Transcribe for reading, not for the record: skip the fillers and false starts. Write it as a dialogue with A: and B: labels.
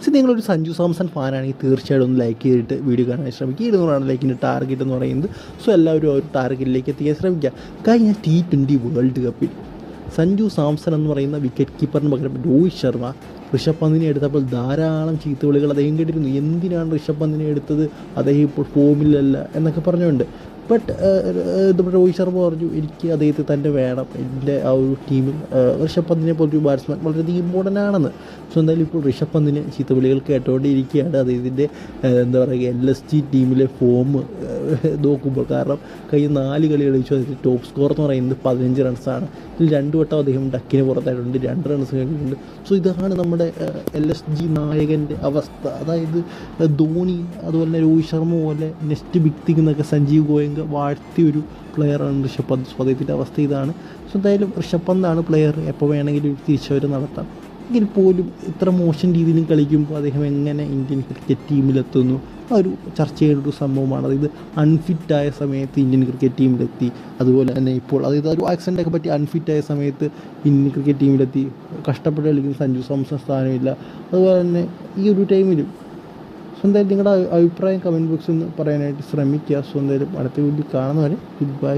A: So നിങ്ങളൊരു സഞ്ജു സാംസൺ ഫാനാണെങ്കിൽ തീർച്ചയായിട്ടും ഒന്ന് ലൈക്ക് ചെയ്തിട്ട് വീഡിയോ കാണാൻ ശ്രമിക്കുക. 200 ലൈക്കിൻ്റെ ടാർഗറ്റ് എന്ന് പറയുന്നത്. സോ എല്ലാവരും ആ ഒരു ടാർഗറ്റിലേക്ക് എത്തിക്കാൻ ശ്രമിക്കുക. കഴിഞ്ഞ T20 വേൾഡ് കപ്പിൽ സഞ്ജു സാംസൺ എന്ന് പറയുന്ന വിക്കറ്റ് കീപ്പറിന് പകരം രോഹിത് ശർമ്മ ഋഷഭ് പന്തിനെ എടുത്തപ്പോൾ ധാരാളം ചീത്തവിളികൾ അദ്ദേഹം കേട്ടിരുന്നു. എന്തിനാണ് ഋഷഭ് പന്തിനെ എടുത്തത്, അദ്ദേഹം ഇപ്പോൾ ഫോമിലല്ല എന്നൊക്കെ പറഞ്ഞുകൊണ്ട്. ബട്ട് രോഹിത് ശർമ്മ പറഞ്ഞു എനിക്ക് അദ്ദേഹത്തെ തന്നെ വേണം, എൻ്റെ ആ ഒരു ടീമിൽ ഋഷഭ് പന്തിനെ പോലൊരു ബാറ്റ്സ്മാൻ വളരെയധികം ഇമ്പോർട്ടൻ്റ് ആണെന്ന്. സോ എന്തായാലും ഇപ്പോൾ ഋഷഭ് പന്തിന് ചീത്തവിളികൾ കേട്ടുകൊണ്ടിരിക്കുകയാണ് അദ്ദേഹത്തിൻ്റെ എന്താ പറയുക LSG ടീമിലെ ഫോം നോക്കുമ്പോൾ. കാരണം കഴിഞ്ഞ 4 കളി കളിച്ചു അദ്ദേഹത്തിൻ്റെ ടോപ്പ് സ്കോർ എന്ന് പറയുന്നത് 15 റൺസാണ്. ഇതിൽ 2 വട്ടം അദ്ദേഹം ഡക്കിന് പുറത്തായിട്ടുണ്ട്, 2 റൺസ് കഴിഞ്ഞിട്ടുണ്ട്. സോ ഇതാണ് നമ്മുടെ LSG നായകൻ്റെ അവസ്ഥ. അതായത് ധോണി അതുപോലെ തന്നെ രോഹിത് ശർമ്മ പോലെ നെക്സ്റ്റ് ബിഗ് തിങ് എന്നൊക്കെ സഞ്ജീവ് ഗോയങ്ക വാഴ്ത്തിയൊരു പ്ലെയറാണ് ഋഷഭ് പന്ത്. സോ അദ്ദേഹത്തിൻ്റെ അവസ്ഥ ഇതാണ്. സോ എന്തായാലും ഋഷഭ് പന്താണ് പ്ലെയർ, എപ്പോൾ വേണമെങ്കിലും ഒരു തിരിച്ചുവരവ് നടത്താം. എങ്കിൽ പോലും ഇത്ര മോശം രീതിയിലും കളിക്കുമ്പോൾ അദ്ദേഹം എങ്ങനെ ഇന്ത്യൻ ക്രിക്കറ്റ് ടീമിലെത്തുന്നു ആ ഒരു ചർച്ച ചെയ്യേണ്ട ഒരു സംഭവമാണ്. അതായത് അൺഫിറ്റായ സമയത്ത് ഇന്ത്യൻ ക്രിക്കറ്റ് ടീമിലെത്തി, അതുപോലെ തന്നെ ഇപ്പോൾ അതായത് ഒരു ആക്സിഡൻ്റൊക്കെ പറ്റി അൺഫിറ്റായ സമയത്ത് ഇന്ത്യൻ ക്രിക്കറ്റ് ടീമിലെത്തി കഷ്ടപ്പെട്ട് കളിക്കുന്ന സഞ്ജു സാംസൺ സ്ഥാനമില്ല. അതുപോലെ തന്നെ ഈ ഒരു ടൈമിലും. സോ എന്തായാലും നിങ്ങളുടെ അഭിപ്രായം കമൻറ്റ് ബോക്സിൽ നിന്ന് പറയാനായിട്ട് ശ്രമിക്കുക. സോ എന്തായാലും അടുത്ത വീഡിയോ കാണുന്നവരെ ഗുഡ് ബൈ.